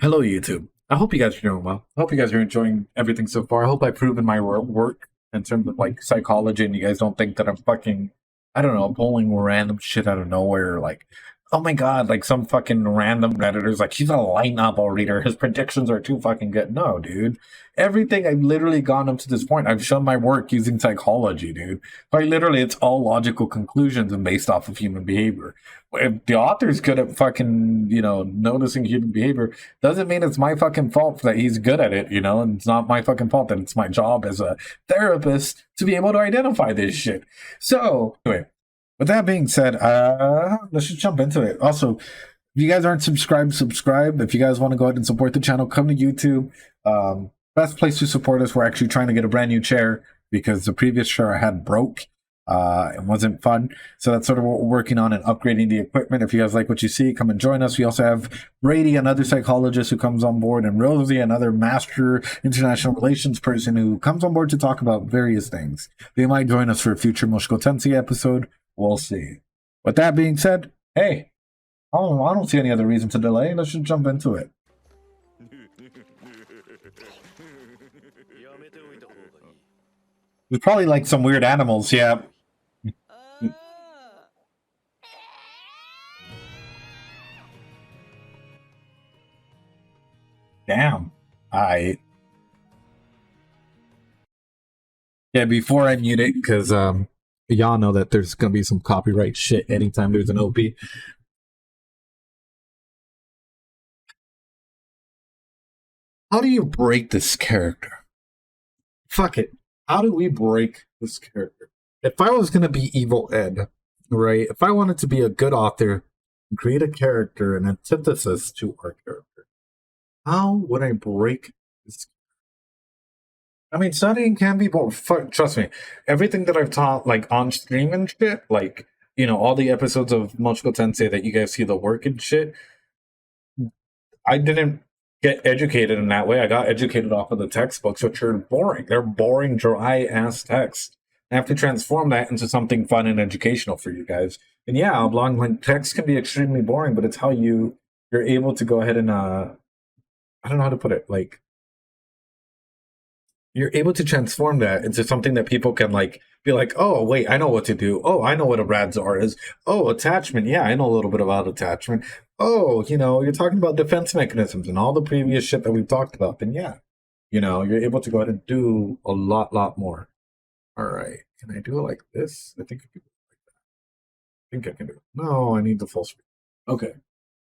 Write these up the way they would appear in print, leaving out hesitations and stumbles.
Hello, YouTube. I hope you guys are doing well. I hope you guys are enjoying everything so far. I hope I've proven my work in terms of like psychology, and you guys don't think that I'm fucking, I don't know, pulling random shit out of nowhere. Like, oh my god, like some fucking random redditor's like, he's a light novel reader. His predictions are too fucking good. No, dude. Everything I've literally gone up to this point, I've shown my work using psychology, dude. Like literally, it's all logical conclusions and based off of human behavior. If the author's good at fucking, noticing human behavior, doesn't mean it's my fucking fault that he's good at it, and it's not my fucking fault that it's my job as a therapist to be able to identify this shit. So, anyway, with that being said, let's just jump into it. Also, if you guys aren't subscribed, subscribe. If you guys want to go ahead and support the channel, come to YouTube. Best place to support us. We're actually trying to get a brand new chair because the previous chair I had broke. It wasn't fun. So that's sort of what we're working on and upgrading the equipment. If you guys like what you see, come and join us. We also have Brady, another psychologist who comes on board, and Rosie, another master international relations person who comes on board to talk about various things. They might join us for a future Mushoku Tensei episode. We'll see. With that being said, hey, I don't see any other reason to delay. Let's just jump into it. There's probably like some weird animals, yeah. Damn. Yeah, before I mute it, because y'all know that there's gonna be some copyright shit anytime there's an OP. How do you break this character? Fuck it. How do we break this character? If I was gonna be Evil Ed, right? If I wanted to be a good author, create a character, an antithesis to our character, how would I break this? I mean, studying can be boring. Trust me, everything that I've taught, like on stream and shit, like all the episodes of Mushoku Tensei that you guys see the work and shit, I didn't get educated in that way. I got educated off of the textbooks, which are boring. They're boring, dry ass text. I have to transform that into something fun and educational for you guys. And yeah, long like text can be extremely boring, but it's how you're able to go ahead and I don't know how to put it, like you're able to transform that into something that people can like be like, oh wait, I know what to do. Oh, I know what a radzar is. Oh, attachment. Yeah, I know a little bit about attachment. Oh, you're talking about defense mechanisms and all the previous shit that we've talked about. Then yeah, you're able to go ahead and do a lot more. All right, can I do it like this? I think I can do it like that. I think I can do it. No, I need the full screen. Okay.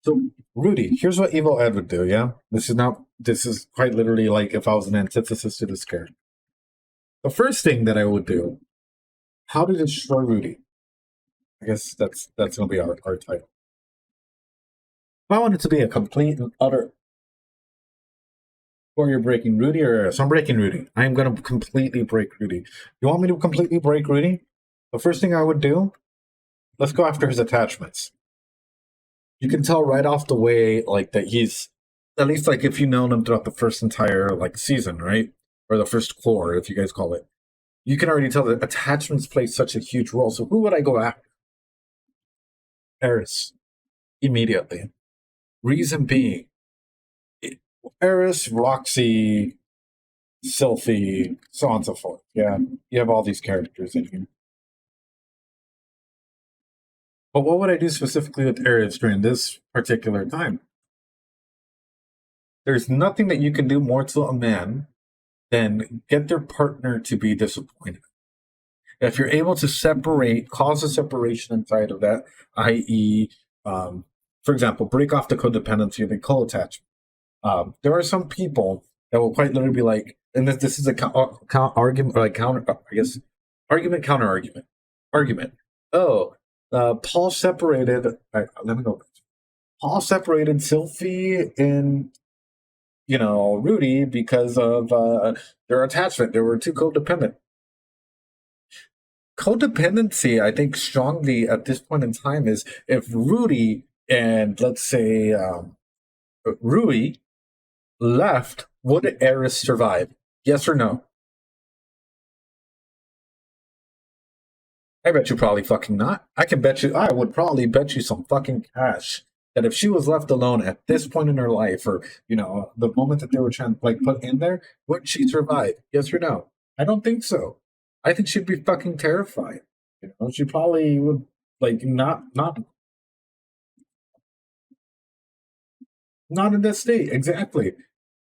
So, Rudy, here's what Evil Ed would do, yeah? This is quite literally like if I was an antithesis to this character. The first thing that I would do, how to destroy Rudy. I guess that's gonna be our title. If I wanted to be a complete and utter, or you're breaking Rudy, or so I'm breaking Rudy. I am gonna completely break Rudy. You want me to completely break Rudy? The first thing I would do, let's go after his attachments. You can tell right off the way, like that he's at least like if you know him throughout the first entire like season, right? Or the first core, if you guys call it. You can already tell that attachments play such a huge role. So who would I go after? Eris. Immediately. Reason being, Eris, Roxy, Sylphie, so on and so forth. Yeah, you have all these characters in here. But what would I do specifically with Eris during this particular time? There's nothing that you can do more to a man than get their partner to be disappointed. If you're able to cause a separation inside of that, i.e., for example, break off the codependency of the co-attachment. There are some people that will quite literally be like, and this is a argument, or like counter, I guess, counter argument. Oh, Paul separated. Let me go. Paul separated Sylphie and Rudy because of their attachment. They were too codependent. Codependency, I think, strongly at this point in time is if Rudy and let's say Rui left, would Eris survive? Yes or no? I bet you probably fucking not. I would probably bet you some fucking cash that if she was left alone at this point in her life, or the moment that they were trying to like put in there, would she survive? Yes or no? I don't think so. I think she'd be fucking terrified. She probably would like not in this state exactly.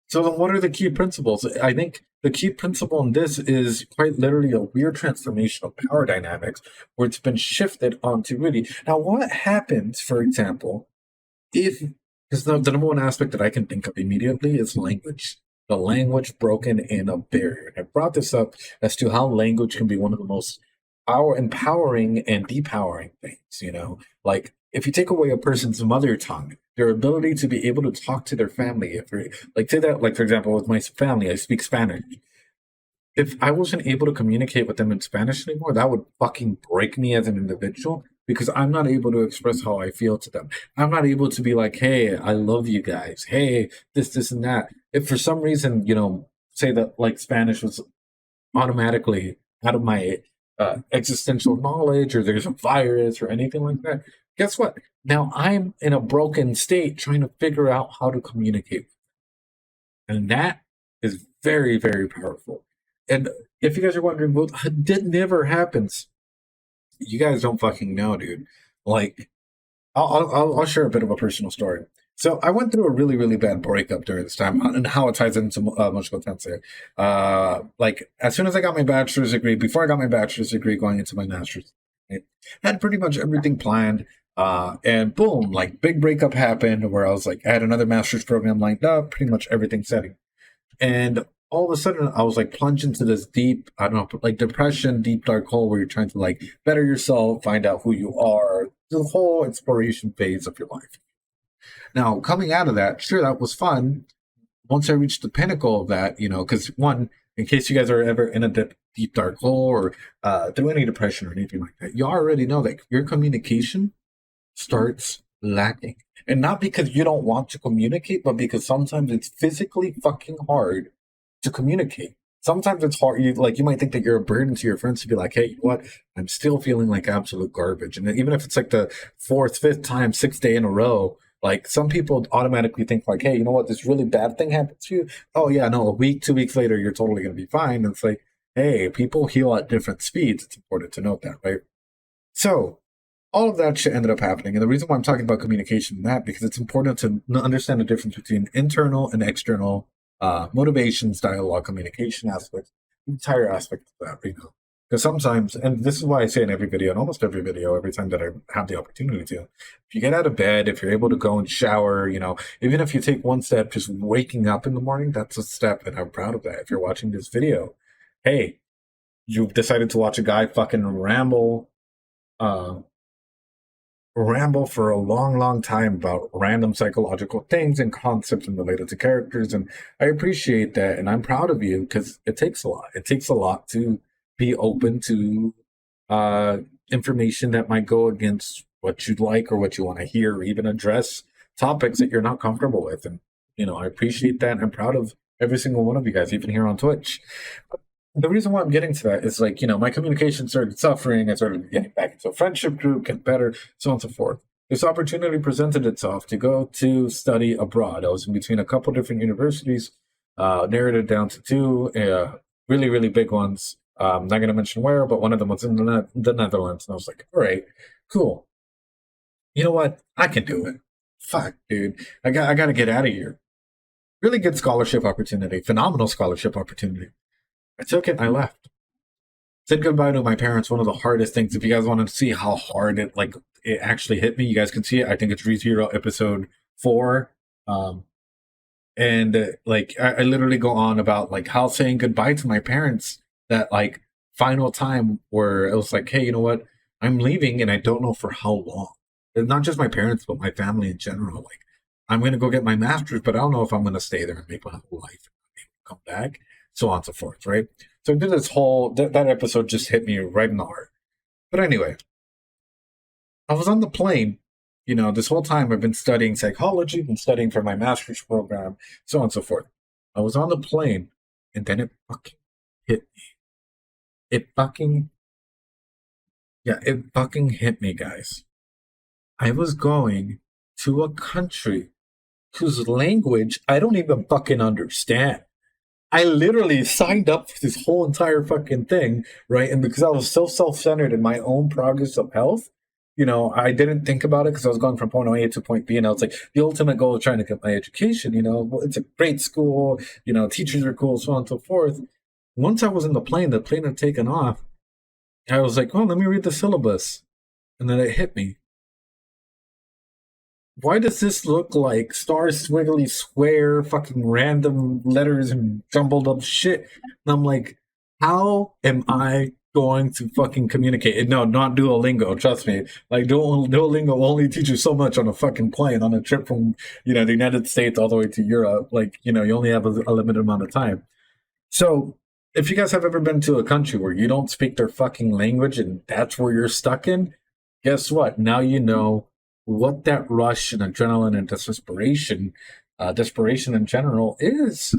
So then, what are the key principles? I think the key principle in this is quite literally a weird transformation of power dynamics, where it's been shifted onto Rudy. Now, what happens, for example, if because the number one aspect that I can think of immediately is language. The language broken in a barrier. And I brought this up as to how language can be one of the most empowering and depowering things, Like if you take away a person's mother tongue, their ability to be able to talk to their family, if you're like say that, like for example, with my family, I speak Spanish. If I wasn't able to communicate with them in Spanish anymore, that would fucking break me as an individual because I'm not able to express how I feel to them. I'm not able to be like, hey, I love you guys. Hey, this, and that. If for some reason, say that like Spanish was automatically out of my existential knowledge, or there's a virus or anything like that, guess what? Now I'm in a broken state trying to figure out how to communicate. And that is very, very powerful. And if you guys are wondering, well, that never happens. You guys don't fucking know, dude. Like, I'll share a bit of a personal story. So I went through a really, really bad breakup during this time, and how it ties into Mushoku Tensei. Like, as soon as I got my bachelor's degree, before I got my bachelor's degree, going into my master's, I had pretty much everything planned. And boom, like big breakup happened where I was like, I had another master's program lined up, pretty much everything setting. And all of a sudden, I was like plunged into this deep, I don't know, like depression, deep dark hole where you're trying to like better yourself, find out who you are, the whole exploration phase of your life. Now, coming out of that, sure, that was fun. Once I reached the pinnacle of that, because one, in case you guys are ever in a deep dark hole or through any depression or anything like that, you already know that your communication starts lacking. And not because you don't want to communicate, but because sometimes it's physically fucking hard to communicate. Sometimes it's hard. You might think that you're a burden to your friends to be like, hey, you know what? I'm still feeling like absolute garbage. And even if it's like the fourth, fifth time, sixth day in a row, like some people automatically think like, hey, you know what? This really bad thing happened to you. Oh yeah, no, a week, 2 weeks later, you're totally going to be fine. And it's like, hey, people heal at different speeds. It's important to note that, right? So all of that shit ended up happening. And the reason why I'm talking about communication in that, because it's important to understand the difference between internal and external motivations, dialogue, communication aspects, entire aspect of that, Because sometimes, and this is why I say in every video, and almost every video, every time that I have the opportunity to, if you get out of bed, if you're able to go and shower, even if you take one step, just waking up in the morning, that's a step, and I'm proud of that. If you're watching this video, hey, you've decided to watch a guy fucking ramble for a long, long time about random psychological things and concepts and related to characters. And I appreciate that. And I'm proud of you because it takes a lot. It takes a lot to be open to information that might go against what you'd like or what you want to hear, or even address topics that you're not comfortable with. And, I appreciate that. I'm proud of every single one of you guys, even here on Twitch. The reason why I'm getting to that is like, my communication started suffering. I started getting back into a friendship group, get better, so on and so forth. This opportunity presented itself to go to study abroad. I was in between a couple different universities, narrowed it down to two, really, really big ones. I'm not going to mention where, but one of them was in the Netherlands. And I was like, all right, cool. You know what? I can do it. Fuck, dude. I got to get out of here. Really good scholarship opportunity, phenomenal scholarship opportunity. I took it and I left. Said goodbye to my parents. One of the hardest things. If you guys want to see how hard it actually hit me, you guys can see it. I think it's ReZero episode 4. And I literally go on about like how saying goodbye to my parents, that like final time where it was like, hey, you know what? I'm leaving and I don't know for how long. And not just my parents, but my family in general. Like, I'm going to go get my master's, but I don't know if I'm going to stay there and make my whole life and come back, so on and so forth, right? So I did this whole, that episode just hit me right in the heart. But anyway, I was on the plane, this whole time I've been studying psychology, been studying for my master's program, so on and so forth. I was on the plane, and then it fucking hit me. It fucking hit me, guys. I was going to a country whose language I don't even fucking understand. I literally signed up for this whole entire fucking thing, right? And because I was so self-centered in my own progress of health, I didn't think about it because I was going from point A to point B, and I was like, the ultimate goal of trying to get my education, well, it's a great school, teachers are cool, so on and so forth. Once I was in the plane had taken off, I was like, oh, let me read the syllabus. And then it hit me. Why does this look like star squiggly square fucking random letters and jumbled up shit? And I'm like, how am I going to fucking communicate? No, not Duolingo, trust me. Like Duolingo will only teach you so much on a fucking plane on a trip from, the United States all the way to Europe. Like, you only have a limited amount of time. So if you guys have ever been to a country where you don't speak their fucking language and that's where you're stuck in, guess what? Now you know what that rush and adrenaline and desperation in general is.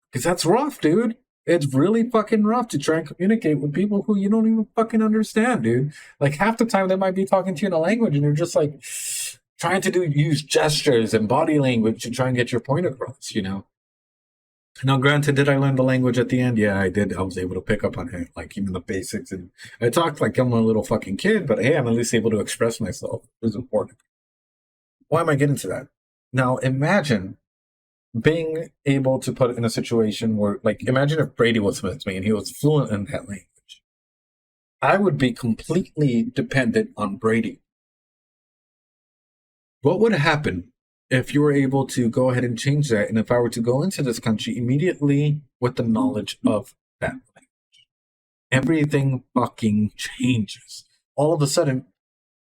Because that's rough, dude. It's really fucking rough to try and communicate with people who you don't even fucking understand, dude. Like half the time they might be talking to you in a language and you're just like trying to use gestures and body language to try and get your point across, Now, granted, did I learn the language at the end? Yeah, I did. I was able to pick up on it, like even the basics. And I talked like I'm a little fucking kid, but hey, I'm at least able to express myself. It was important. Why am I getting to that? Now, imagine being able to put in a situation where, like, imagine if Brady was with me and he was fluent in that language. I would be completely dependent on Brady. What would happen if you were able to go ahead and change that, and if I were to go into this country immediately with the knowledge of that language, everything fucking changes. All of a sudden,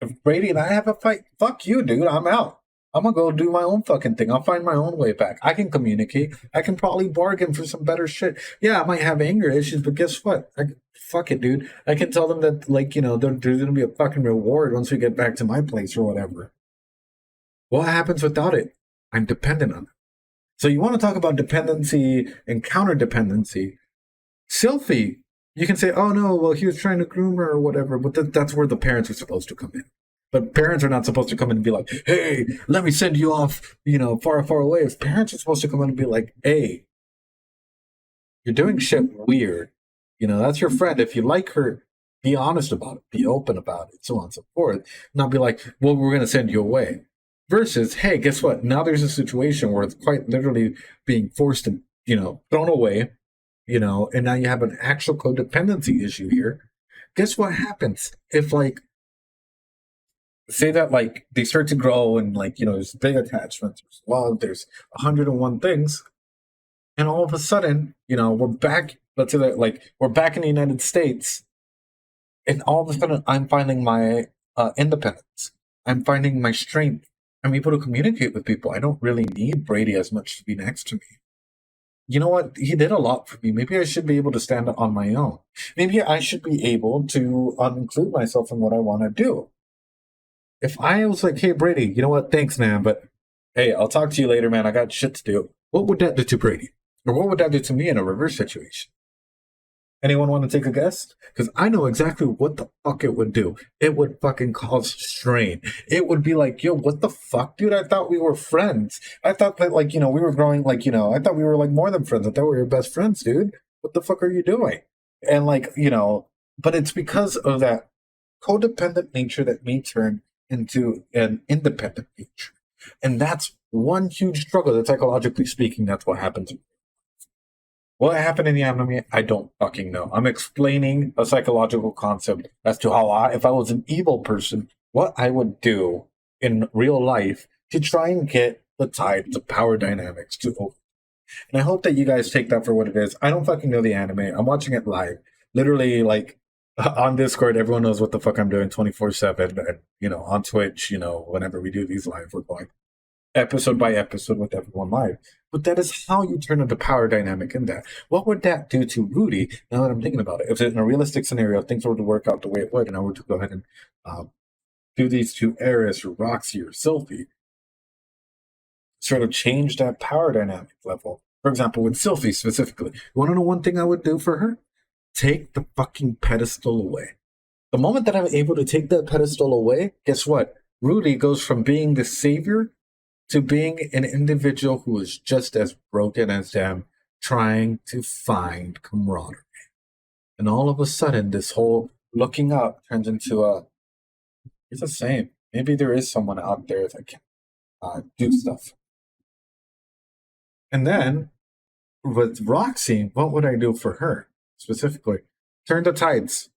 if Brady and I have a fight, fuck you, dude, I'm out. I'm gonna go do my own fucking thing. I'll find my own way back. I can communicate. I can probably bargain for some better shit. Yeah, I might have anger issues, but guess what? Fuck it, dude. I can tell them that, like, there's gonna be a fucking reward once we get back to my place or whatever. What happens without it? I'm dependent on it. So you want to talk about dependency and counter-dependency. Sylphie, you can say, oh no, well, he was trying to groom her or whatever, but that's where the parents are supposed to come in. But parents are not supposed to come in and be like, hey, let me send you off, far, far away. If parents are supposed to come in and be like, hey, you're doing shit weird. That's your friend. If you like her, be honest about it. Be open about it, so on and so forth. Not be like, well, we're going to send you away. Versus, hey, guess what? Now there's a situation where it's quite literally being forced and, thrown away, and now you have an actual codependency issue here. Guess what happens if, like, say that, like, they start to grow and, like, there's big attachments, there's love, there's 101 things, and all of a sudden, we're back, let's say that, like, we're back in the United States, and all of a sudden, I'm finding my independence. I'm finding my strength. I'm able to communicate with people. I don't really need Brady as much to be next to me. You know what? He did a lot for me. Maybe I should be able to stand on my own. Maybe I should be able to include myself in what I want to do. If I was like, hey, Brady, you know what? Thanks, man. But hey, I'll talk to you later, man. I got shit to do. What would that do to Brady? Or what would that do to me in a reverse situation? Anyone want to take a guess? Because I know exactly what the fuck it would do. It would fucking cause strain. It would be like, yo, what the fuck, dude? I thought we were friends. I thought that, like, we were growing, like, I thought we were, like, more than friends. I thought we were best friends, dude. What the fuck are you doing? And, like, but it's because of that codependent nature that may turn into an independent nature. And that's one huge struggle that, psychologically speaking, that's what happens. What happened in the anime, I don't fucking know. I'm explaining a psychological concept as to how if I was an evil person, what I would do in real life to try and get the tides of power dynamics to open. And I hope that you guys take that for what it is. I don't fucking know the anime. I'm watching it live. Literally, like, on Discord, everyone knows what the fuck I'm doing 24/7. And, on Twitch, whenever we do these live, we're going episode by episode with everyone live. But that is how you turn into power dynamic in that. What would that do to Rudy, now that I'm thinking about it? If in a realistic scenario, things were to work out the way it would, and I were to go ahead and do these two Eris or Roxy or Sylphie, sort of change that power dynamic level. For example, with Sylphie specifically, you want to know one thing I would do for her? Take the fucking pedestal away. The moment that I'm able to take that pedestal away, guess what? Rudy goes from being the savior to being an individual who is just as broken as them, trying to find camaraderie. And all of a sudden, this whole looking up turns into it's the same. Maybe there is someone out there that can do stuff. And then with Roxy, what would I do for her specifically? Turn the tides.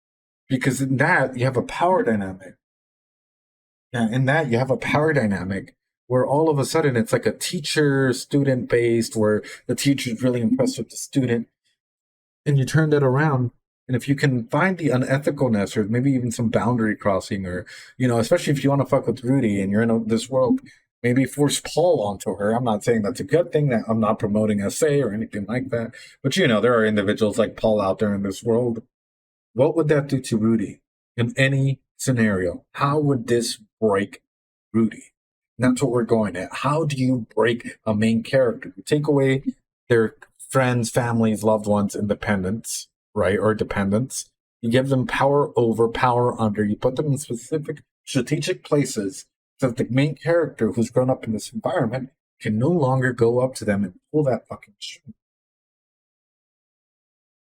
Because in that, you have a power dynamic. Yeah, in that, you have a power dynamic where all of a sudden it's like a teacher student based, where the teacher is really impressed with the student. And you turn that around. And if you can find the unethicalness or maybe even some boundary crossing, or, especially if you want to fuck with Rudy and you're in this world, maybe force Paul onto her. I'm not saying that's a good thing, that I'm not promoting SA or anything like that. But, there are individuals like Paul out there in this world. What would that do to Rudy in any scenario? How would this break Rudy? And that's what we're going at. How do you break a main character? You take away their friends, families, loved ones, independence, right? Or dependence. You give them power over, power under. You put them in specific strategic places so that the main character who's grown up in this environment can no longer go up to them and pull that fucking string.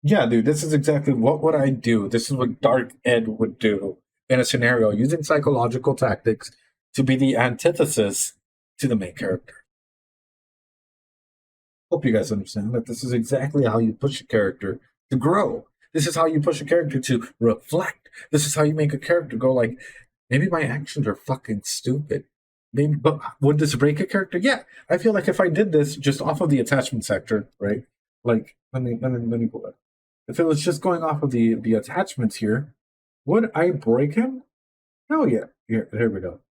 Yeah, dude, this is exactly what would I do. This is what Dark Ed would do in a scenario using psychological tactics to be the antithesis to the main character. Hope you guys understand that this is exactly how you push a character to grow. This is how you push a character to reflect. This is how you make a character go like, maybe my actions are fucking stupid. Maybe, but would this break a character? Yeah, I feel like if I did this just off of the attachment sector, right? Like, let me pull that. If it was just going off of the attachments here, would I break him? Hell yeah. Here we go.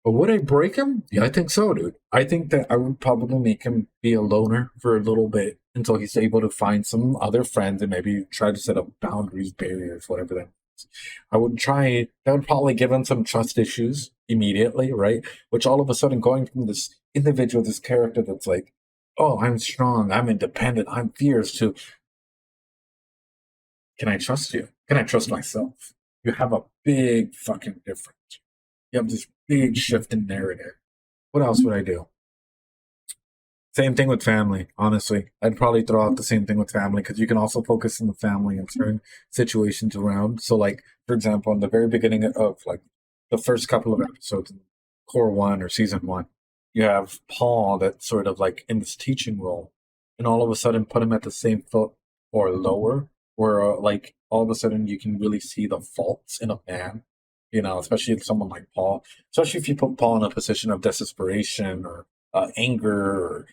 But would I break him? Yeah, I think so, dude. I think that I would probably make him be a loner for a little bit until he's able to find some other friends and maybe try to set up boundaries, barriers, whatever that is. I would try, that would probably give him some trust issues immediately, right? Which all of a sudden going from this individual, this character that's like, oh, I'm strong, I'm independent, I'm fierce, to, can I trust you? Can I trust myself? You have a big fucking difference. You have this big shift in narrative. What else would I do? Same thing with family, honestly. I'd probably throw out the same thing with family because you can also focus on the family and turn situations around. So, like, for example, in the very beginning of like the first couple of episodes in Core 1 or Season 1, you have Paul that's sort of like in this teaching role, and all of a sudden put him at the same foot or lower, where like all of a sudden you can really see the faults in a man, especially if someone like Paul, especially if you put Paul in a position of desperation or anger, or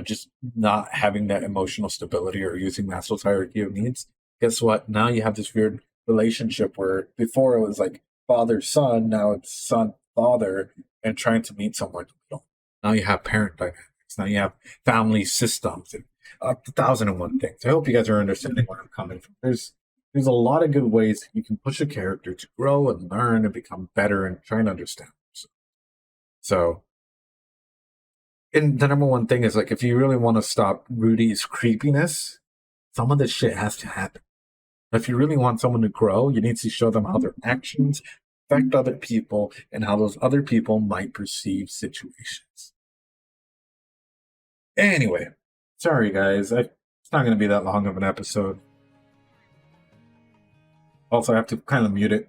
just not having that emotional stability or using Maslow's hierarchy of needs. Guess what? Now you have this weird relationship where before it was like father son, now it's son father, and trying to meet somewhere in the middle. Now you have parent dynamics. Now you have family systems and 1,001 things. I hope you guys are understanding where I'm coming from. There's a lot of good ways you can push a character to grow and learn and become better and try and understand. So, and the number one thing is like, if you really want to stop Rudy's creepiness, some of this shit has to happen. If you really want someone to grow, you need to show them how their actions affect other people and how those other people might perceive situations. Anyway, sorry guys, it's not going to be that long of an episode. Also, I have to kind of mute it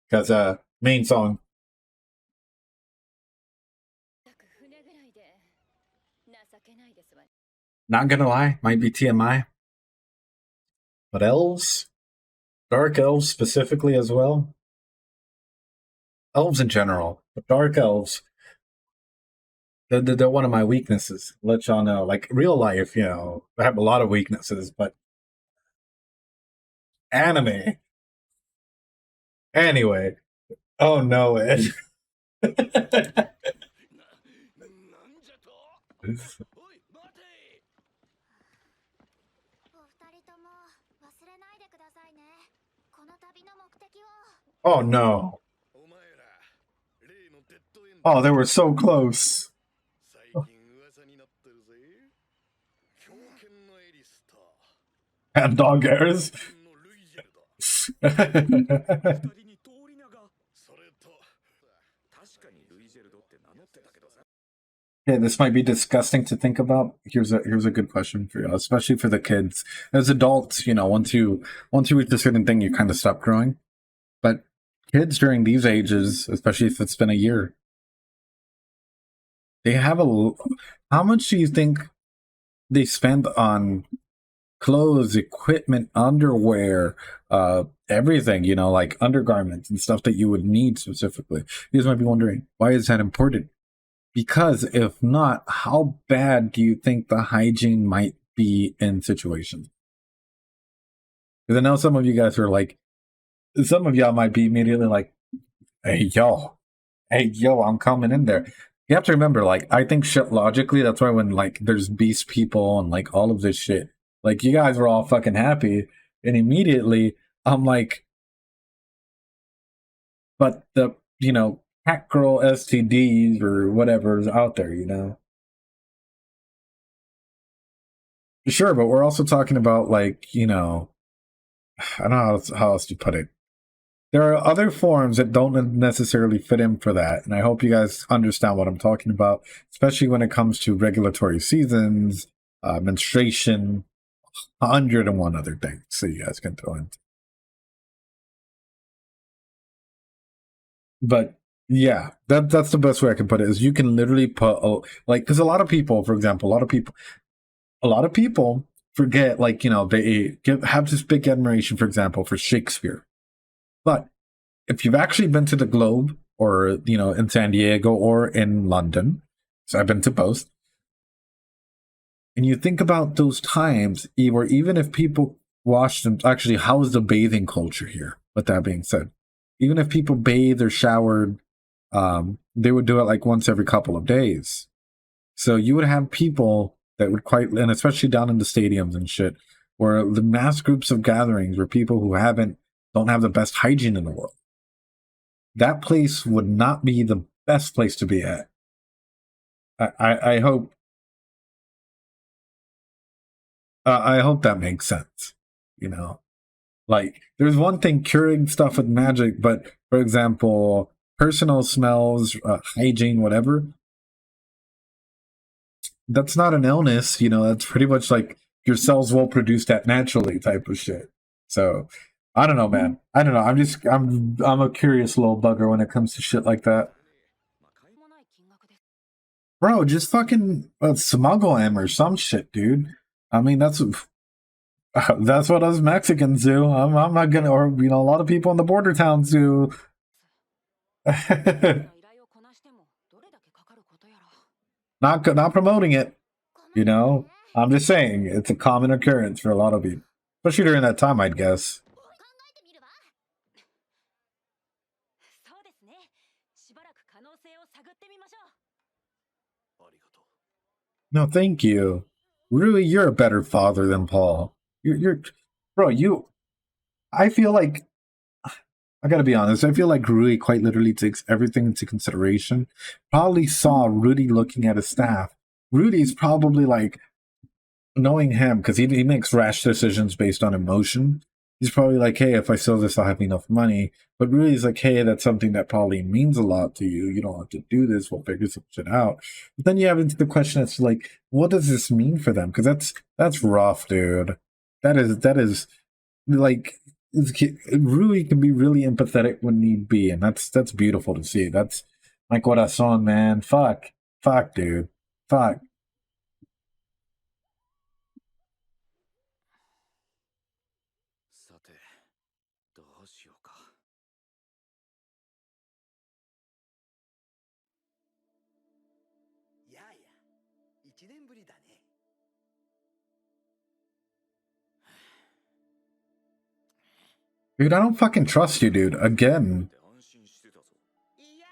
because main song. Not gonna lie, might be TMI, but elves, dark elves specifically as well. Elves in general, but dark elves, they're one of my weaknesses. Let y'all know, like real life, I have a lot of weaknesses, but anime. Anyway, oh no, Ed. Oh no. Oh, they were so close. And dog hairs. Yeah, this might be disgusting to think about. Here's a good question for you, especially for the kids. As adults, once you reach a certain thing, you kind of stop growing. But kids during these ages, especially if it's been a year, they have how much do you think they spend on clothes, equipment, underwear, everything, like undergarments and stuff that you would need specifically? You guys might be wondering, why is that important? Because if not, how bad do you think the hygiene might be in situations? Because I know some of you guys are like, some of y'all might be immediately like, hey, yo, I'm coming in there. You have to remember, like, I think shit logically. That's why when, like, there's beast people and, like, all of this shit, like, you guys were all fucking happy. And immediately, I'm like, but cat girl STDs or whatever is out there. Sure, but we're also talking about, like, I don't know how else to put it. There are other forms that don't necessarily fit in for that, and I hope you guys understand what I'm talking about, especially when it comes to regulatory seasons, menstruation, 101 other things so you guys can throw in. But yeah, that's the best way I can put it. Is you can literally put like, because a lot of people, for example, a lot of people forget, like, they have this big admiration, for example, for Shakespeare, but if you've actually been to the Globe or in San Diego or in London, so I've been to both, and you think about those times where even if people washed them, actually, how is the bathing culture here? With that being said, even if people bathed or showered, they would do it like once every couple of days. So you would have people that would and especially down in the stadiums and shit, where the mass groups of gatherings were people who don't have the best hygiene in the world. That place would not be the best place to be at. I hope I hope that makes sense. You know, like, there's one thing curing stuff with magic, but for example, personal smells, hygiene, whatever, that's not an illness. That's pretty much like your cells will produce that naturally type of shit. So I don't know, man. I don't know. I'm a curious little bugger when it comes to shit like that. Bro, just fucking smuggle him or some shit, dude. I mean, that's what us Mexicans do. I'm not gonna, or a lot of people in the border towns do. Not promoting it. I'm just saying it's a common occurrence for a lot of people, especially during that time, I'd guess. No, thank you. Really, you're a better father than Paul. You're bro. I feel like, I gotta be honest. I feel like Rui quite literally takes everything into consideration. Probably saw Rudy looking at his staff. Rudy's probably like, knowing him, because he makes rash decisions based on emotion. He's probably like, hey, if I sell this, I'll have enough money. But Rudy's like, hey, that's something that probably means a lot to you. You don't have to do this. We'll figure some shit out. But then you have into the question as to, like, what does this mean for them? Because that's rough, dude. That is like, Rui can be really empathetic when need be, and that's beautiful to see. That's my corazon, man. Fuck, dude. Fuck. さて、どうしようか。やあや、一年ぶりだね。Dude, I don't fucking trust you, dude. Again. 安心してたぞ。いや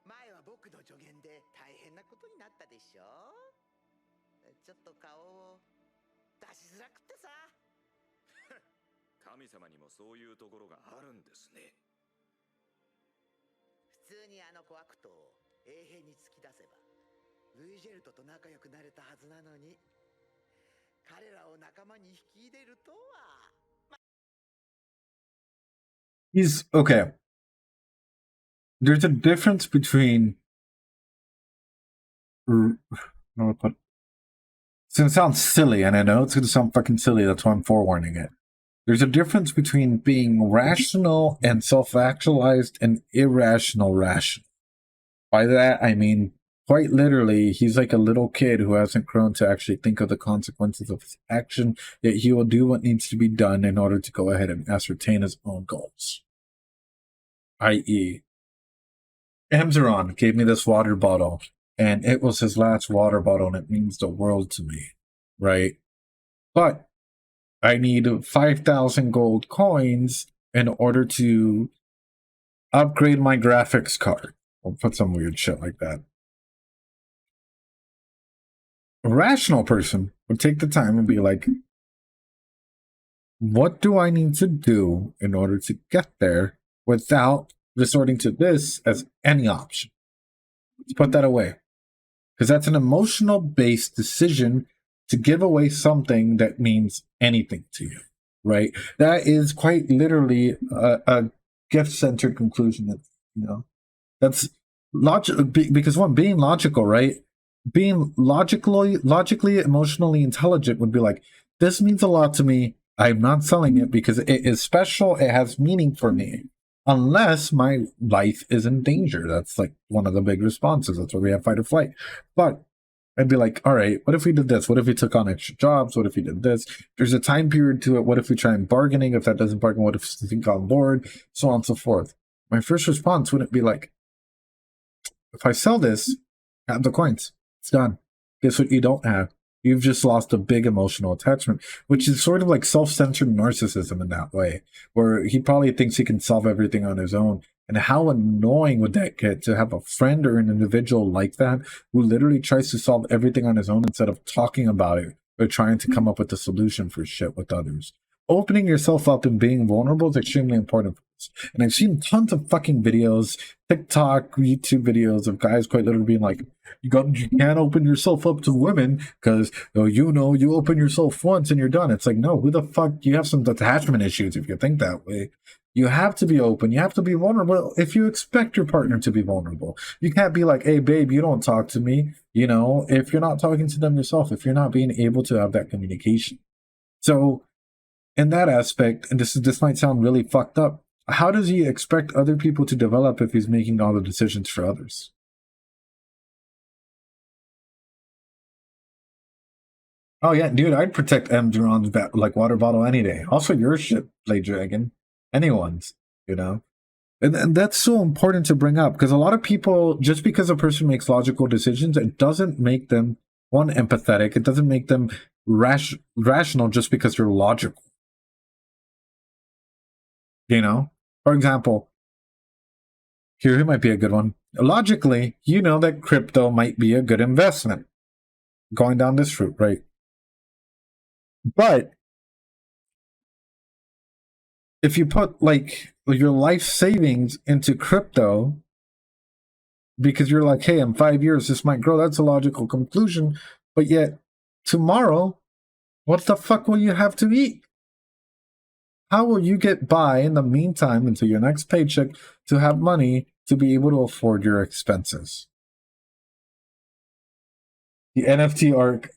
ー、前は僕の助言で大変なことになったでしょ。ちょっと顔を出しづらくってさ。神様にもそういうところがあるんですね。普通に怖くと永遠に突き出せば、ルイジェルトと仲良くなれたはずなのに、彼らを仲間に引き入れるとは。He's okay. There's a difference between no, but it's gonna sound silly, and I know it's gonna sound fucking silly. That's why I'm forewarning it. There's a difference between being rational and self-actualized and irrational rational. By that, I mean, quite literally, he's like a little kid who hasn't grown to actually think of the consequences of his action, yet he will do what needs to be done in order to go ahead and ascertain his own goals. I.e., Amzeron gave me this water bottle, and it was his last water bottle, and it means the world to me, right? But I need 5,000 gold coins in order to upgrade my graphics card. Or put some weird shit like that. A rational person would take the time and be like, what do I need to do in order to get there without resorting to this as any option? Let's put that away. Because that's an emotional based decision to give away something that means anything to you, right? That is quite literally a gift centered conclusion that, you know, that's logic, because one, being logical, right? Being logically, emotionally intelligent would be like, this means a lot to me. I'm not selling it because it is special. It has meaning for me. Unless my life is in danger. That's like one of the big responses. That's why we have fight or flight. But I'd be like, all right, what if we did this? What if we took on extra jobs? What if we did this? There's a time period to it. What if we try and bargaining? If that doesn't bargain, what if we think on board? So on and so forth. My first response wouldn't be like, if I sell this, have the coins. It's done. Guess what you don't have? You've just lost a big emotional attachment, which is sort of like self-centered narcissism in that way, where he probably thinks he can solve everything on his own. And how annoying would that get to have a friend or an individual like that who literally tries to solve everything on his own instead of talking about it or trying to come up with a solution for shit with others? Opening yourself up and being vulnerable is extremely important. And I've seen tons of fucking videos, TikTok, YouTube videos of guys quite literally being like, you can't open yourself up to women because, you open yourself once and you're done. It's like, no, who the fuck? You have some attachment issues if you think that way. You have to be open. You have to be vulnerable if you expect your partner to be vulnerable. You can't be like, hey, babe, you don't talk to me. If you're not talking to them yourself, if you're not being able to have that communication. So in that aspect, and this might sound really fucked up, how does he expect other people to develop if he's making all the decisions for others? Oh yeah, dude, I'd protect M. Duran's water bottle any day. Also your shit, Blade Dragon. Anyone's, And that's so important to bring up because a lot of people, just because a person makes logical decisions, it doesn't make them, one, empathetic. It doesn't make them rational just because they're logical. For example, here might be a good one. Logically, you know that crypto might be a good investment. Going down this route, right? But if you put your life savings into crypto because you're like, hey, in 5 years this might grow, that's a logical conclusion. But yet tomorrow, what the fuck will you have to eat? How will you get by in the meantime until your next paycheck to have money to be able to afford your expenses? The NFT arc.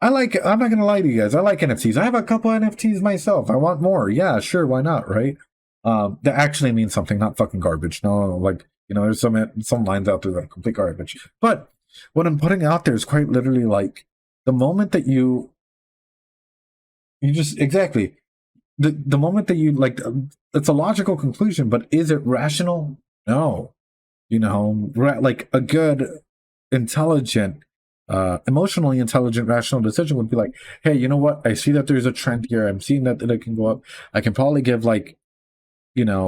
I'm not going to lie to you guys. I like NFTs. I have a couple NFTs myself. I want more. Yeah, sure. Why not? Right. That actually means something, not fucking garbage. No, there's some lines out there that are complete garbage. But what I'm putting out there is quite literally like the moment that you just exactly the moment that you it's a logical conclusion, but is it rational? No. Like a good, intelligent, emotionally intelligent, rational decision would be like, hey, you know what? I see that there's a trend here. I'm seeing that it can go up. I can probably give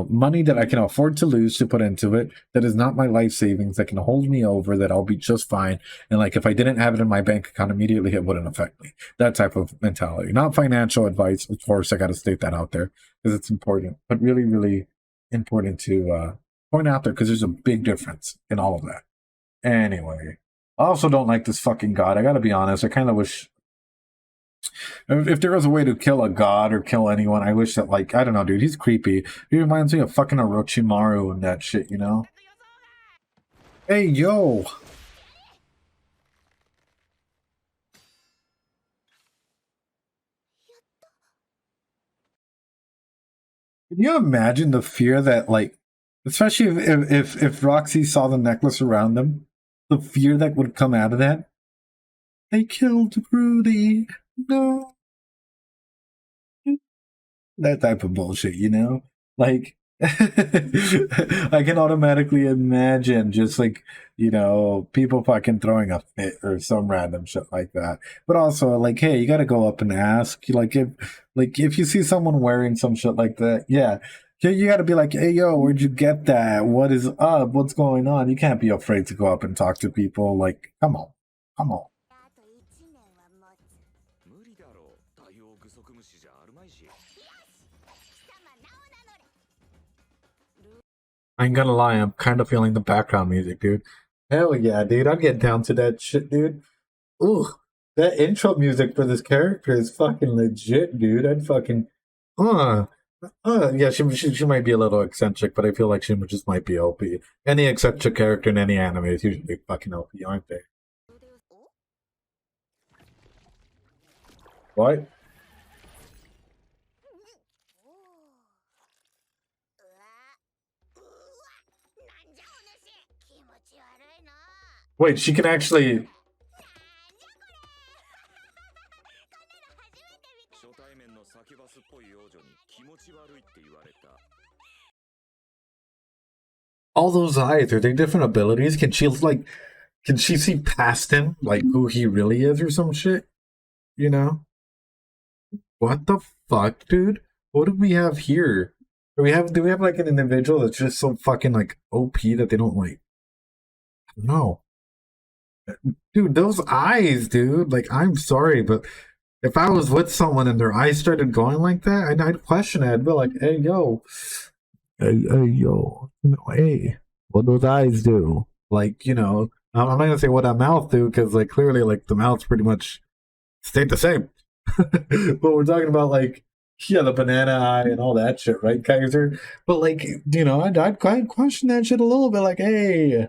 money that I can afford to lose to put into it. That is not my life savings. That can hold me over. That I'll be just fine. And if I didn't have it in my bank account immediately, it wouldn't affect me. That type of mentality. Not financial advice. Of course, I got to state that out there because it's important, but really, really important to point out there because there's a big difference in all of that. Anyway. I also don't like this fucking god. I gotta be honest. I kind of wish if there was a way to kill a god or kill anyone, I wish that I don't know, dude. He's creepy. He reminds me of fucking Orochimaru and that shit, Hey, yo. Can you imagine the fear that, like, especially if Roxy saw the necklace around them, the fear that would come out of that? They killed Rudy. No, that type of bullshit, you know? Like, I can automatically imagine just like, people fucking throwing a fit or some random shit like that. But also, like, hey, you gotta go up and ask. Like if you see someone wearing some shit like that, yeah. You gotta be like, hey, yo, where'd you get that? What is up? What's going on? You can't be afraid to go up and talk to people. Like, come on. Come on. I ain't gonna lie, I'm kind of feeling the background music, dude. Hell yeah, dude. I'd get down to that shit, dude. Ooh, that intro music for this character is fucking legit, dude. I'd fucking, uh, yeah, she might be a little eccentric, but I feel like she just might be OP. Any eccentric character in any anime is usually fucking OP, aren't they? What? Wait, she can actually. All those eyes, are they different abilities? Can she see past him, like who he really is or some shit? You know? What the fuck, dude? What do we have here? Do we have like an individual that's just so fucking like OP that they don't like? No. Dude, those eyes, dude. Like, I'm sorry, but if I was with someone and their eyes started going like that, I'd question it. I'd be like, hey, yo, hey, what those eyes do? Like, I'm not gonna say what that mouth do because, like, clearly, like, the mouth's pretty much stayed the same. But we're talking about, like, yeah, the banana eye and all that shit, right, Kaiser? But, like, I'd quite question that shit a little bit. Like, hey,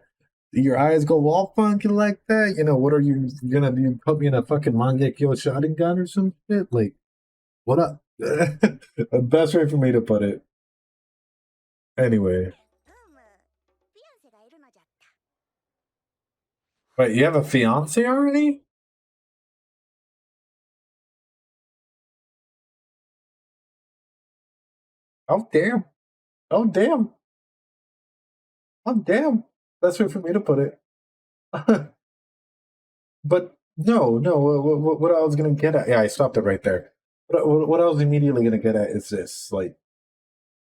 your eyes go all funky like that? What are you gonna do? Put me in a fucking Mangekyo Sharingan or some shit? Like, what up? The best way for me to put it. Anyway. Wait, you have a fiance already? Oh damn! Oh damn! Oh damn! Best way for me to put it. But no, no. What I was gonna get at? Yeah, I stopped it right there. What I was immediately gonna get at is this: like,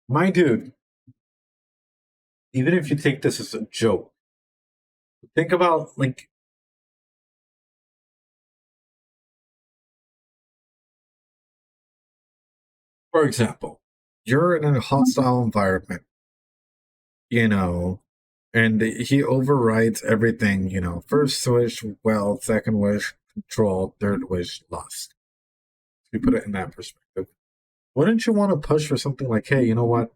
my dude. Even if you take this as a joke, think about, like, for example, you're in a hostile environment, you know, and he overrides everything. First wish, wealth; second wish, control; third wish, lust. If you put it in that perspective, wouldn't you want to push for something like, hey, you know what?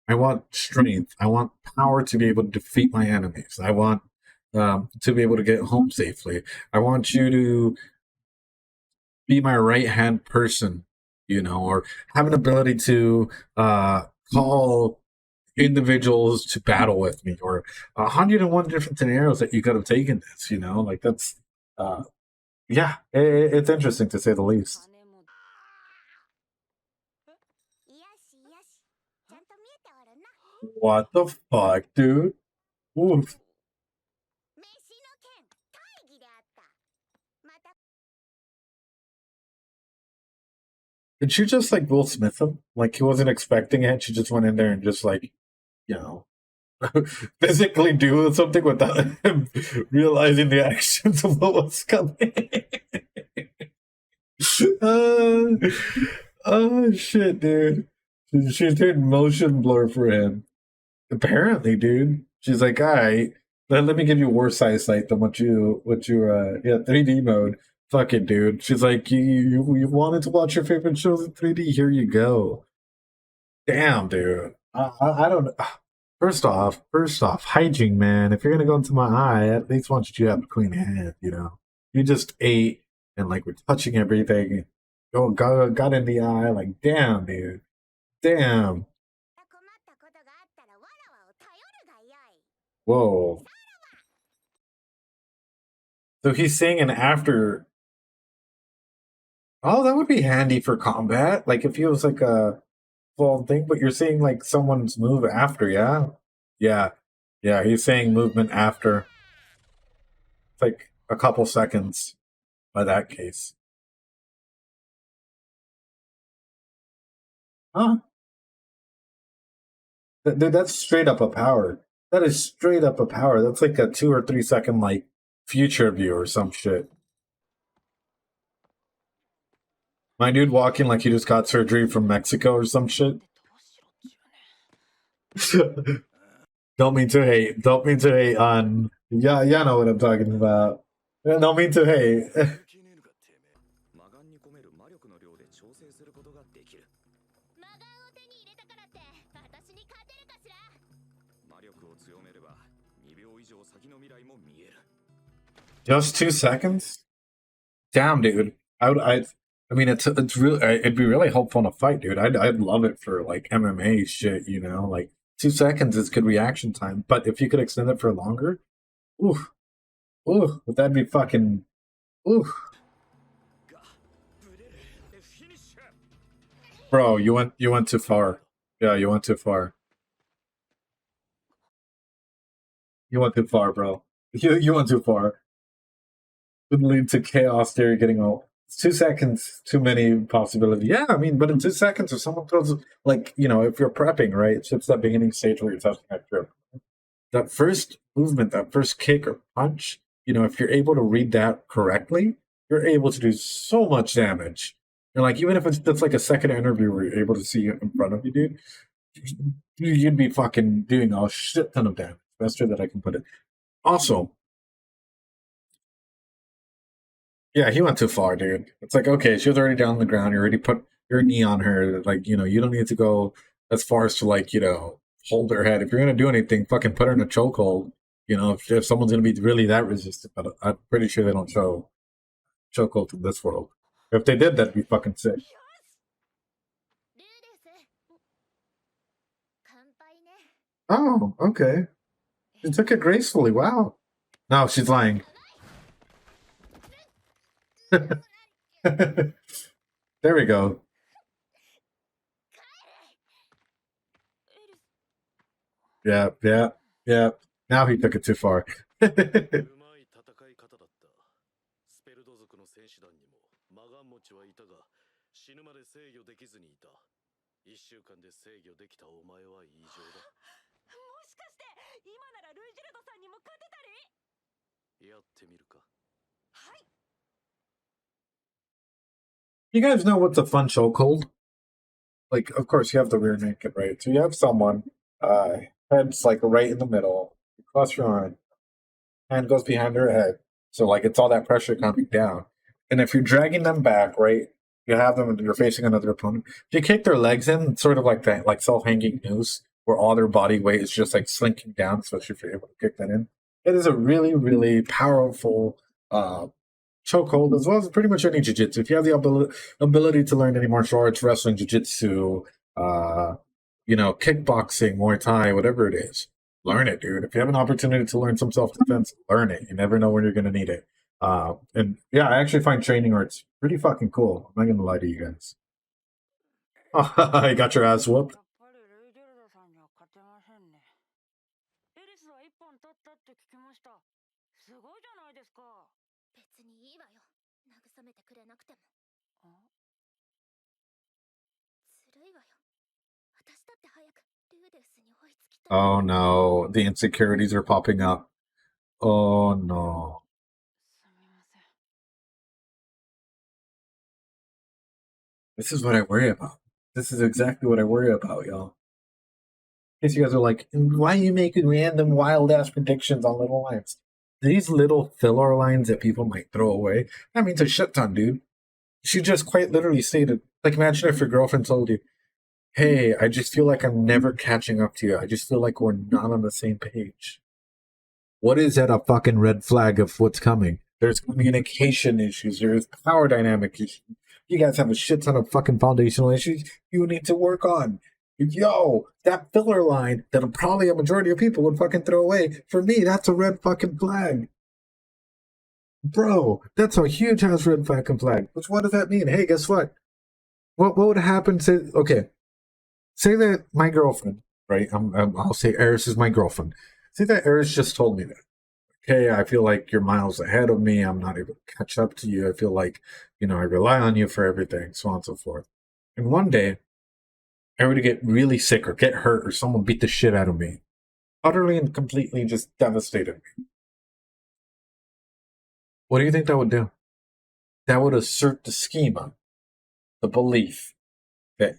I want strength. I want power to be able to defeat my enemies. I want to be able to get home safely. I want you to be my right hand person, or have an ability to call individuals to battle with me, or 101 different scenarios that you could have taken this, like that's, uh, yeah, it's interesting to say the least. What the fuck, dude? Oof. Did she just like Will Smith him? Like he wasn't expecting it. She just went in there and just like, you know, physically do something without him realizing the actions of what was coming. uh, oh shit, dude. She did motion blur for him. Apparently, dude. She's like, all right, let me give you worse eyesight than yeah, 3D mode. Fuck it, dude. She's like, you wanted to watch your favorite shows in 3D? Here you go. Damn, dude. I don't. First off, hygiene, man. If you're gonna go into my eye, at least want you to have a clean hand. You just ate and like we're touching everything. Got in the eye. Like, damn, dude. Damn. Whoa. So he's saying an after. Oh, that would be handy for combat. Like if he was like a full thing, but you're saying like someone's move after, yeah? Yeah. Yeah, he's saying movement after. It's like a couple seconds by that case. Huh? Dude, that's straight up a power. That is straight up a power. That's like a 2 or 3 second like future view or some shit. My dude walking like he just got surgery from Mexico or some shit. Don't mean to hate. Don't mean to hate on. Yeah, yeah, know what I'm talking about. Don't mean to hate. 魔眼に込める魔力の量で調整することができる。魔眼を手に入れたからって私に勝てるかしら。魔力を強めれば2秒以上先の未来も見える。 Just 2 seconds? Damn, dude. I mean, it's really, it'd be really helpful in a fight, dude. I'd love it for like MMA shit, you know. Like 2 seconds is good reaction time, but if you could extend it for longer, ooh, ooh, that'd be fucking, ooh. Bro, you went too far. Yeah, you went too far. You went too far, bro. You went too far. Would lead to chaos there getting all. It's 2 seconds, too many possibilities. Yeah, I mean, but in 2 seconds, if someone throws, like, you know, if you're prepping, right? It's just that beginning stage where you're testing that grip. That first movement, that first kick or punch, you know, if you're able to read that correctly, you're able to do so much damage. And like, even if it's just like a second interview where you're able to see it in front of you, dude, you'd be fucking doing a shit ton of damage. Best way that I can put it. Also, yeah, he went too far, dude. It's like, okay, she was already down on the ground. You already put your knee on her. Like, you know, you don't need to go as far as to, like, you know, hold her head. If you're going to do anything, fucking put her in a chokehold. You know, if someone's going to be really that resistant. But I'm pretty sure they don't show chokehold in this world. If they did, that'd be fucking sick. ルーです乾杯ね。 Oh, okay. She took it gracefully. Wow. No, she's lying. There we go. Yeah, yeah, yeah. Now he took it too far. うまい戦い方だった。スペルド族の戦士団にも魔眼持ちはいたが、死ぬまで制御できずにいた。1週間で制御できたお前は異常だ。もしかして今ならルイジルドさんにも勝てたり。やってみるか。はい。 You guys know what's a fun chokehold? Like, of course, you have the rear naked, right? So you have someone, head's like right in the middle. You cross your arm, hand goes behind her head. So like it's all that pressure coming down. And if you're dragging them back, right, you have them and you're facing another opponent. If you kick their legs in, it's sort of like that, like self-hanging noose, where all their body weight is just like slinking down, especially if you're able to kick that in. It is a really, really powerful chokehold, as well as pretty much any jiu-jitsu. If you have the ability to learn any martial arts, wrestling, jiu-jitsu, you know, kickboxing, Muay Thai, whatever it is, learn it, dude. If you have an opportunity to learn some self-defense, learn it. You never know when you're going to need it. And yeah, I actually find training arts pretty fucking cool. I'm not going to lie to you guys. I got your ass whooped. やっぱりルイジルドさんには勝てませんね。エリスは一本取ったって聞きました。すごいじゃないですか。別にいいわよ。慰めてくれなくても。ずるいわよ。私だって早くルーデウスに追いつきたい。 Oh no, the insecurities are popping up. Oh no. すみません。 This is what I worry about. This is exactly what I worry about, y'all. In case you guys are like, why are you making random wild ass predictions on little lines? These little filler lines that people might throw away, that means a shit ton, dude. She just quite literally stated, like, imagine if your girlfriend told you, hey, I just feel like I'm never catching up to you. I just feel like we're not on the same page. What is that a fucking red flag of what's coming? There's communication issues. There's power dynamic issues. You guys have a shit ton of fucking foundational issues you need to work on. Yo, that filler line that probably a majority of people would fucking throw away. For me, that's a red fucking flag. Bro, that's a huge ass red fucking flag. Which what does that mean? Hey, guess what? What would happen to okay? Say that my girlfriend, right? I'll say Eris is my girlfriend. Say that Eris just told me that. Okay, I feel like you're miles ahead of me. I'm not able to catch up to you. I feel like, I rely on you for everything, so on and so forth. And one day, I were to get really sick or get hurt or someone beat the shit out of me. Utterly and completely just devastated me. What do you think that would do? That would assert the schema, the belief that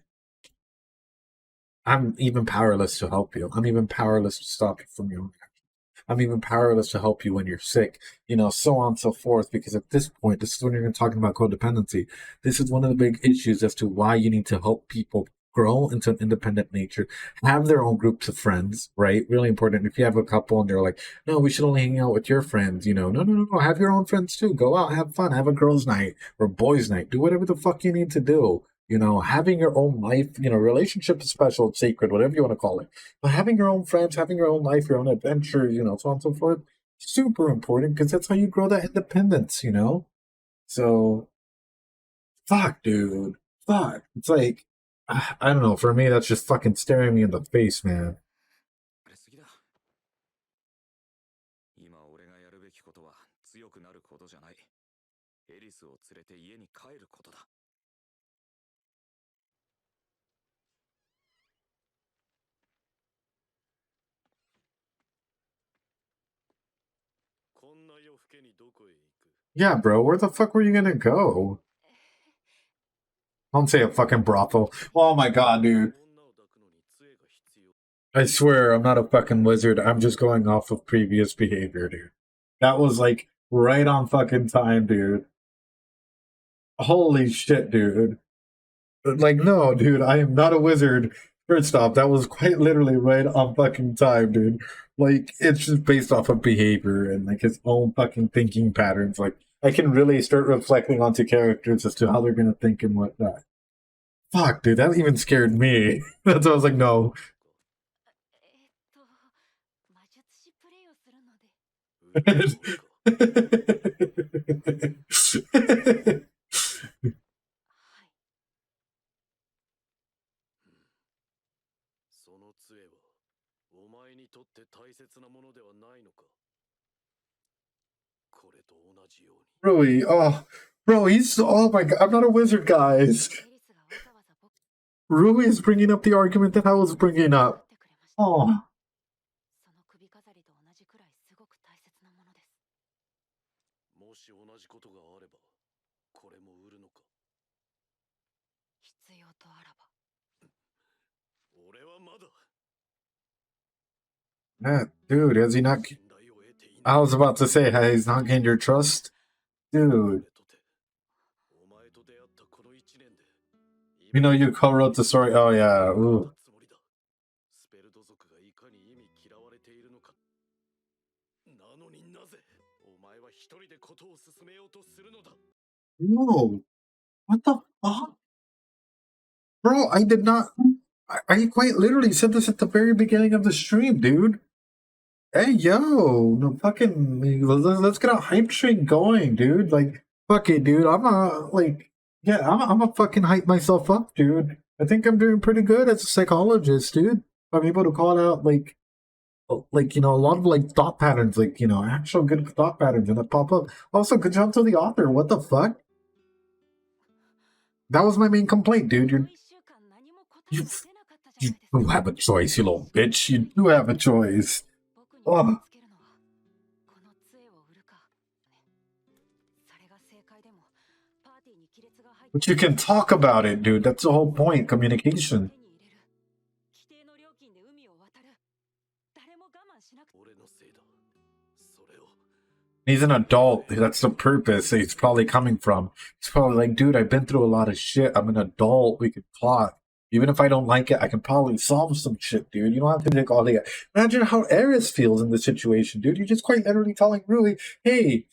I'm even powerless to help you. I'm even powerless to stop you from your own actions. I'm even powerless to help you when you're sick, so on and so forth. Because at this point, this is when you're talking about codependency. This is one of the big issues as to why you need to help people grow into an independent nature, have their own groups of friends, right? Really important. If you have a couple and they're like, no, we should only hang out with your friends, no, have your own friends too. Go out, have fun, have a girls' night or boys' night. Do whatever the fuck you need to do. Having your own life, relationship is special, it's sacred, whatever you want to call it. But having your own friends, having your own life, your own adventure, so on and so forth, super important because that's how you grow that independence, So, fuck, dude. Fuck. It's like, I don't know. For me, that's just fucking staring me in the face, man. あれすぎだ。今俺がやるべきことは強くなることじゃない。エリスを連れて家に帰ることだ。こんな夜更けにどこへ行く? Yeah, bro. Where the fuck were you gonna go? Don't say a fucking brothel. Oh my god, dude. I swear, I'm not a fucking wizard. I'm just going off of previous behavior, dude. That was like right on fucking time, dude. Holy shit, dude. Like, no, dude, I am not a wizard. First off, that was quite literally right on fucking time, dude. Like, it's just based off of behavior and like his own fucking thinking patterns. Like, I can really start reflecting onto characters as to how they're gonna think and whatnot. Fuck, dude, that even scared me. That's why I was like, no. 魔術師プレイをするので。その杖はお前にとって大切なものではないのか? これと同じように。 Really? Oh, bro, oh my god, I'm not a wizard, guys. Rui is bringing up the argument that I was bringing up. Oh. その首飾りと同じくらいすごく大切なものです。もし同じことがあれば、これも売るのか? 必要とあらば。俺はまだ。 Dude, has he not... I was about to say, has he not gained your trust? Dude. You co-wrote the story. Oh, yeah. Ooh. No. What the fuck? Bro, I did not... I quite literally said this at the very beginning of the stream, dude. Hey, yo, no fucking... Let's get a hype train going, dude. Like, fuck it, dude. I'm a fucking hype myself up, dude. I think I'm doing pretty good as a psychologist, dude. I'm able to call out, a lot of, thought patterns, actual good thought patterns that pop up. Also, good job to the author. What the fuck? That was my main complaint, dude. You do have a choice, you little bitch. You do have a choice. Oh. But you can talk about it, dude. That's the whole point. Communication. He's an adult. That's the purpose he's probably coming from. He's probably like, dude, I've been through a lot of shit. I'm an adult. We could plot. Even if I don't like it, I can probably solve some shit, dude. You don't have to take all the... Imagine how Eris feels in this situation, dude. You're just quite literally telling Rui, hey,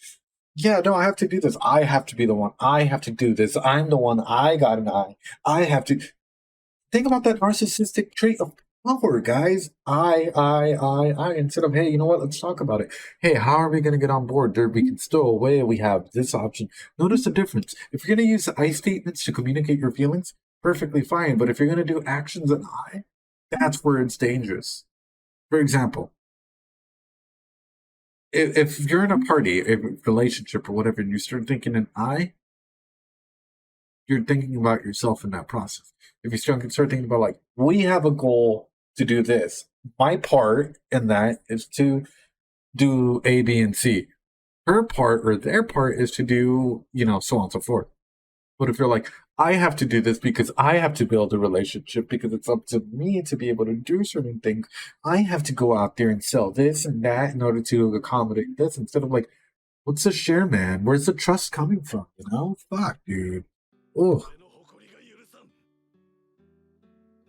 yeah, no, I have to do this. I have to be the one. I have to do this. I'm the one. I got an eye. I have to... Think about that narcissistic trait of power, guys. I. Instead of, hey, you know what? Let's talk about it. Hey, how are we going to get on board? There, we can stow away. We have this option. Notice the difference. If you're going to use I statements to communicate your feelings, perfectly fine. But if you're going to do actions and I, that's where it's dangerous. For example, if you're in a party, a relationship, or whatever, and you start thinking in I, you're thinking about yourself in that process. If you start thinking about, like, we have a goal to do this. My part in that is to do A, B, and C. Her part or their part is to do, so on and so forth. But if you're like, I have to do this because I have to build a relationship because it's up to me to be able to do certain things. I have to go out there and sell this and that in order to accommodate this, instead of like, what's the share, man? Where's the trust coming from? Fuck, dude. Oh,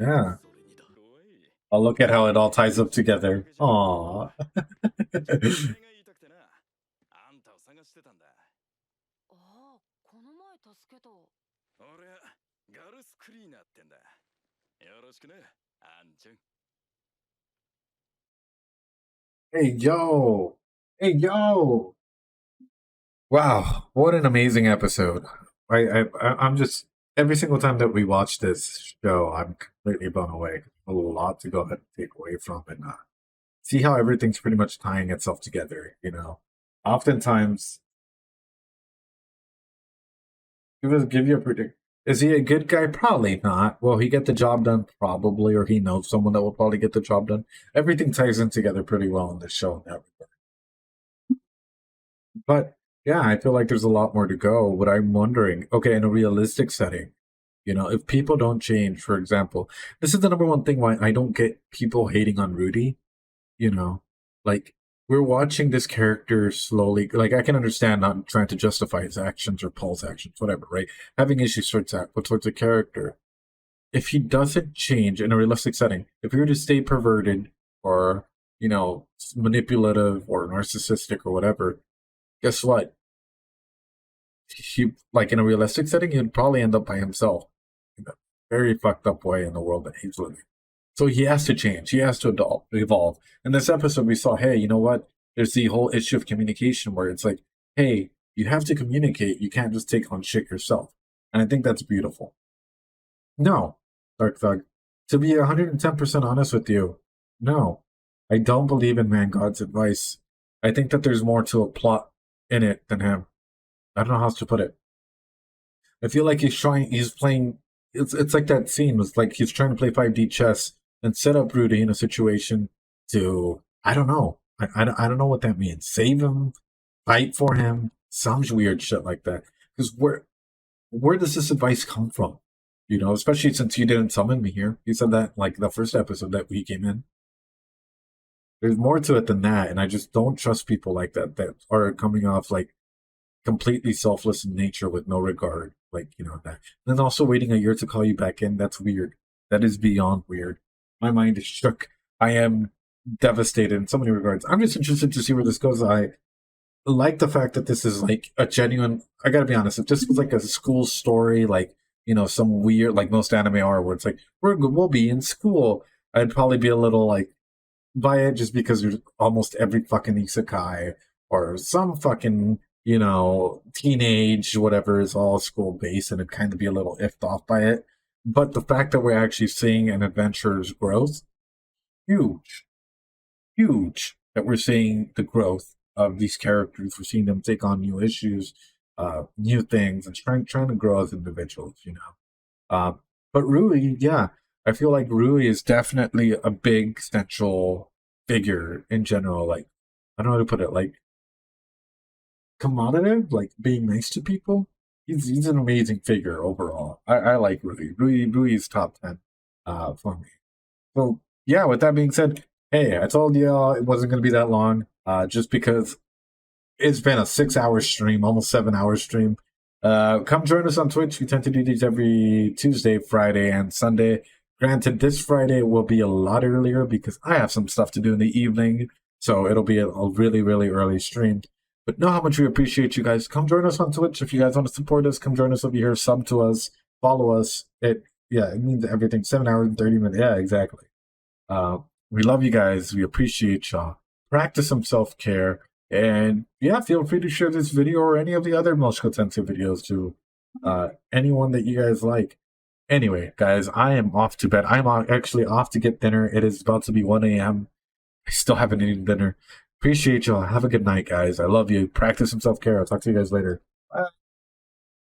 yeah. I'll look at how it all ties up together. Aww. それが言いたくてな。あんたを探してたんだ。ああ、この前助けた。俺はガルスクリーナーってんだ。よろしくね、あんちゃん。Hey, yo. Hey, yo. Wow, what an amazing episode. I'm just, every single time that we watch this show, I'm completely blown away. A lot to go ahead and take away from it. See how everything's pretty much tying itself together, Oftentimes, give you a predict. Is he a good guy? Probably not. Will he get the job done? Probably, or he knows someone that will probably get the job done. Everything ties in together pretty well in this show in that regard. But yeah, I feel like there's a lot more to go. But I'm wondering, okay, in a realistic setting, if people don't change, for example, this is the number one thing why I don't get people hating on Rudy. Like, we're watching this character slowly. Like, I can understand not trying to justify his actions or Paul's actions, whatever, right? Having issues towards the character. If he doesn't change in a realistic setting, if he were to stay perverted or, manipulative or narcissistic or whatever, guess what? He, like, in a realistic setting, he'd probably end up by himself in a very fucked up way in the world that he's living. So he has to change. He has to evolve. In this episode, we saw, hey, you know what? There's the whole issue of communication where it's like, hey, you have to communicate. You can't just take on shit yourself. And I think that's beautiful. No, Dark Thug. To be 110% honest with you, no. I don't believe in Man God's advice. I think that there's more to a plot in it than him. I don't know how else to put it. I feel like he's playing, it's like that scene was like he's trying to play 5D chess and set up Rudy in a situation to, I don't know. I don't know what that means. Save him, fight for him, some weird shit like that. Because where does this advice come from? Especially since you didn't summon me here. You said that like the first episode that we came in. There's more to it than that, and I just don't trust people like that are coming off like completely selfless in nature with no regard, like that. And then also waiting a year to call you back in, that's weird. That is beyond weird. My mind is shook. I am devastated in so many regards. I'm just interested to see where this goes. I like the fact that this is like a genuine, I gotta be honest, if this was like a school story, like some weird, like most anime are, where it's like we'll be in school, I'd probably be a little like by it, just because there's almost every fucking isekai or some fucking teenage whatever is all school based, and it'd kind of be a little iffed off by it. But the fact that we're actually seeing an adventurer's growth, huge that we're seeing the growth of these characters. We're seeing them take on new issues, new things, and trying to grow as individuals, But Rui, yeah, I feel like Rui is definitely a big central figure in general. Like, I don't know how to put it, like commoditative, like being nice to people. He's an amazing figure overall. I like Rui. Rui is top 10 for me. So yeah, with that being said, hey, I told you it wasn't going to be that long, just because it's been a 6-hour stream, almost 7-hour stream. Come join us on Twitch. We tend to do these every Tuesday, Friday, and Sunday. Granted, this Friday will be a lot earlier because I have some stuff to do in the evening, so it'll be a really, really early stream. But know how much we appreciate you guys. Come join us on Twitch if you guys want to support us. Come join us over here, sub to us, follow us. It Yeah, it means everything. 7 hours and 30 minutes. Yeah, exactly. We love you guys. We appreciate y'all. Practice some self care, and yeah, feel free to share this video or any of the other Mushoku Tensei videos to anyone that you guys like. Anyway, guys, I am off to bed. I'm actually off to get dinner. It is about to be 1 a.m. I still haven't eaten dinner. Appreciate y'all. Have a good night, guys. I love you. Practice some self care. I'll talk to you guys later. Bye.